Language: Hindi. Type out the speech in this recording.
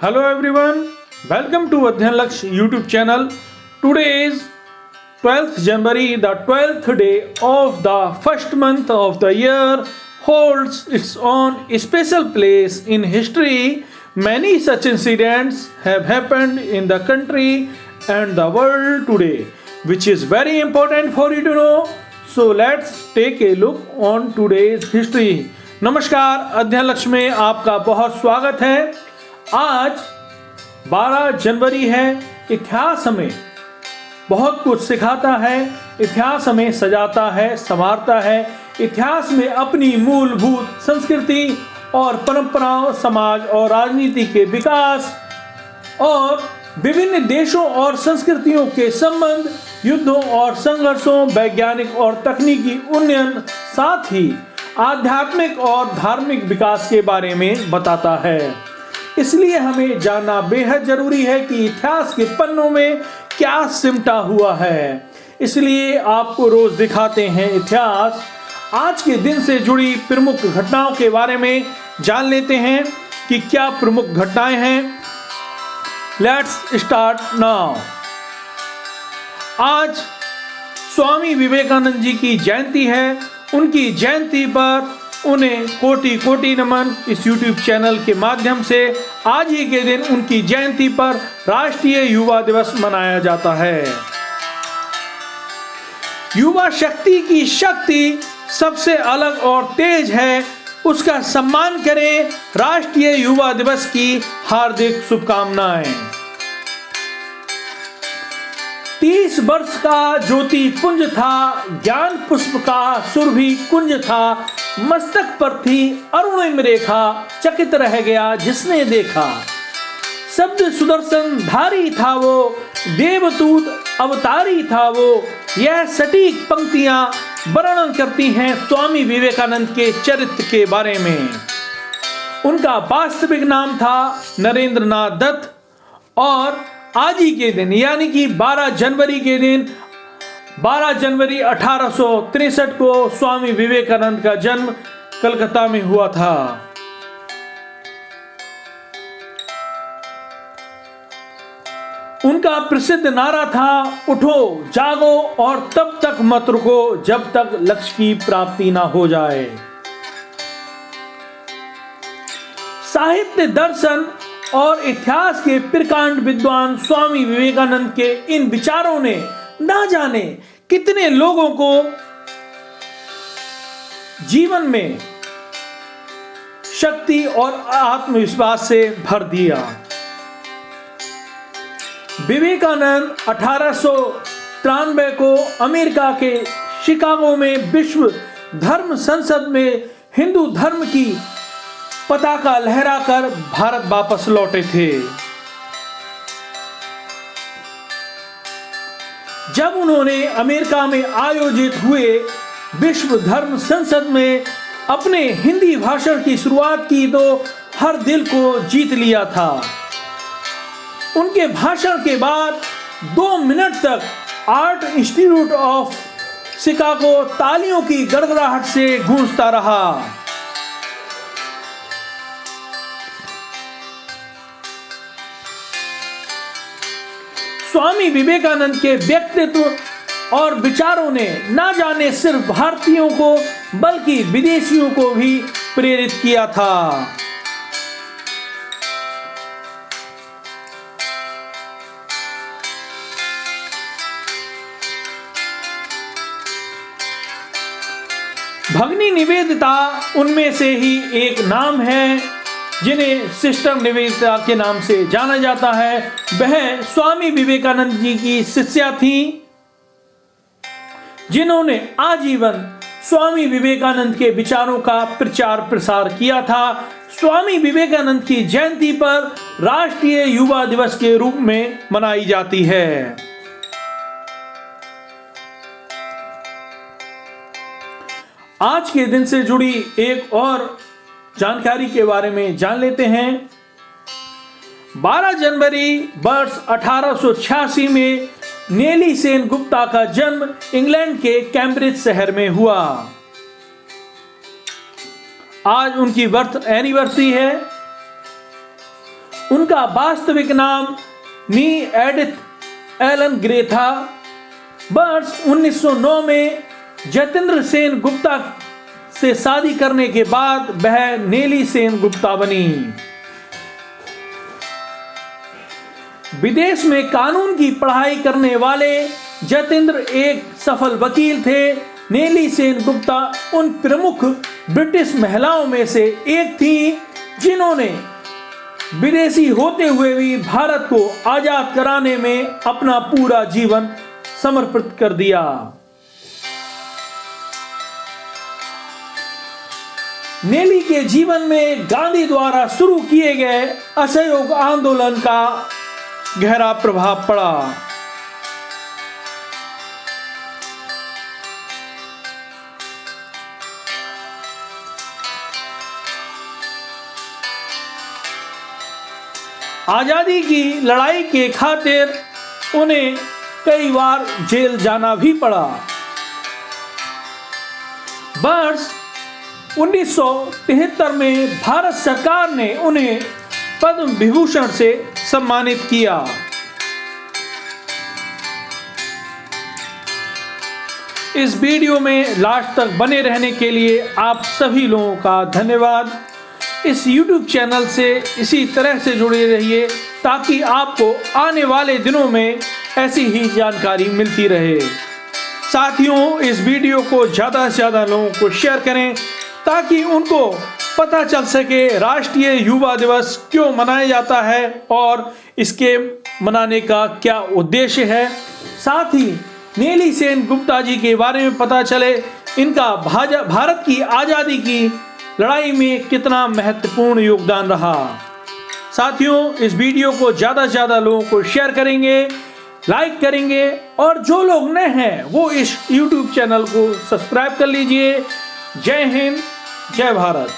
Hello everyone, welcome to Adhyan Laksh YouTube channel. Today is 12th January, the 12th day of the first month of the year holds its own special place in history. Many such incidents have happened in the country and the world today, which is very important for you to know. So let's take a look on today's history. नमस्कार, अध्ययन लक्ष्य में आपका बहुत स्वागत है। आज 12 जनवरी है। इतिहास हमें बहुत कुछ सिखाता है, इतिहास हमें सजाता है, संवारता है। इतिहास में अपनी मूलभूत संस्कृति और परंपराओं, समाज और राजनीति के विकास और विभिन्न देशों और संस्कृतियों के संबंध, युद्धों और संघर्षों, वैज्ञानिक और तकनीकी उन्नयन, साथ ही आध्यात्मिक और धार्मिक विकास के बारे में बताता है। इसलिए हमें जानना बेहद जरूरी है कि इतिहास के पन्नों में क्या सिमटा हुआ है। इसलिए आपको रोज दिखाते हैं इतिहास। आज के दिन से जुड़ी प्रमुख घटनाओं के बारे में जान लेते हैं कि क्या प्रमुख घटनाएं हैं। Let's start now. आज स्वामी विवेकानंद जी की जयंती है। उनकी जयंती पर उन्हें कोटि कोटि नमन। इस YouTube चैनल के माध्यम से आज ही के दिन उनकी जयंती पर राष्ट्रीय युवा दिवस मनाया जाता है। युवा शक्ति की शक्ति सबसे अलग और तेज है, उसका सम्मान करें। राष्ट्रीय युवा दिवस की हार्दिक शुभकामनाएं। 30 वर्ष का ज्योति पुंज था, ज्ञान पुष्प का सुरभि कुंज था, मस्तक पर थी अरुणिम रेखा, चकित रह गया जिसने देखा। शब्द सुदर्शन धारी था वो, देवदूत अवतारी था वो। यह सटीक पंक्तियां वर्णन करती हैं स्वामी विवेकानंद के चरित्र के बारे में। उनका वास्तविक नाम था नरेंद्रनाथ दत्त और आज ही के दिन यानी कि 12 जनवरी के दिन 12 जनवरी 1863 को स्वामी विवेकानंद का जन्म कलकत्ता में हुआ था। उनका प्रसिद्ध नारा था, उठो जागो और तब तक मत रुको जब तक लक्ष्य की प्राप्ति ना हो जाए। साहित्य, दर्शन और इतिहास के प्रकांड विद्वान स्वामी विवेकानंद के इन विचारों ने ना जाने कितने लोगों को जीवन में शक्ति और आत्मविश्वास से भर दिया। विवेकानंद 1893 को अमेरिका के शिकागो में विश्व धर्म संसद में हिंदू धर्म की पताका लहराकर भारत वापस लौटे थे। जब उन्होंने अमेरिका में आयोजित हुए विश्व धर्म संसद में अपने हिंदी भाषण की शुरुआत की तो हर दिल को जीत लिया था। उनके भाषण के बाद 2 मिनट तक आर्ट इंस्टीट्यूट ऑफ शिकागो तालियों की गड़गड़ाहट से गूंजता रहा। स्वामी विवेकानंद के व्यक्तित्व और विचारों ने ना जाने सिर्फ भारतीयों को बल्कि विदेशियों को भी प्रेरित किया था। भगिनी निवेदिता उनमें से ही एक नाम है, जिन्हें सिस्टर निवेदिता के नाम से जाना जाता है। वह स्वामी विवेकानंद जी की शिष्या थी, जिन्होंने आजीवन स्वामी विवेकानंद के विचारों का प्रचार प्रसार किया था। स्वामी विवेकानंद की जयंती पर राष्ट्रीय युवा दिवस के रूप में मनाई जाती है। आज के दिन से जुड़ी एक और जानकारी के बारे में जान लेते हैं। 12 जनवरी वर्ष 1886 में नेली सेन गुप्ता का जन्म इंग्लैंड के कैम्ब्रिज शहर में हुआ। आज उनकी बर्थ एनिवर्सरी है। उनका वास्तविक नाम नी एडिथ एलन ग्रे था। वर्ष 1909 में जतेंद्र सेन गुप्ता से शादी करने के बाद वह नेली सेन गुप्ता बनी। विदेश में कानून की पढ़ाई करने वाले जतेंद्र एक सफल वकील थे। नेली सेन गुप्ता उन प्रमुख ब्रिटिश महिलाओं में से एक थी जिन्होंने विदेशी होते हुए भी भारत को आजाद कराने में अपना पूरा जीवन समर्पित कर दिया। नेली के जीवन में गांधी द्वारा शुरू किए गए असहयोग आंदोलन का गहरा प्रभाव पड़ा। आजादी की लड़ाई के खातिर उन्हें कई बार जेल जाना भी पड़ा। वर्ष 1973 में भारत सरकार ने उन्हें पद्म विभूषण से सम्मानित किया। इस वीडियो में लास्ट तक बने रहने के लिए आप सभी लोगों का धन्यवाद। इस YouTube चैनल से इसी तरह से जुड़े रहिए ताकि आपको आने वाले दिनों में ऐसी ही जानकारी मिलती रहे। साथियों, इस वीडियो को ज़्यादा से ज़्यादा लोगों को शेयर करें ताकि उनको पता चल सके राष्ट्रीय युवा दिवस क्यों मनाया जाता है और इसके मनाने का क्या उद्देश्य है। साथ ही नेली सेन गुप्ता जी के बारे में पता चले, इनका भारत की आज़ादी की लड़ाई में कितना महत्वपूर्ण योगदान रहा। साथियों, इस वीडियो को ज़्यादा से ज़्यादा लोगों को शेयर करेंगे, लाइक करेंगे और जो लोग नए हैं वो इस YouTube चैनल को सब्सक्राइब कर लीजिए। जय हिंद, जय भारत।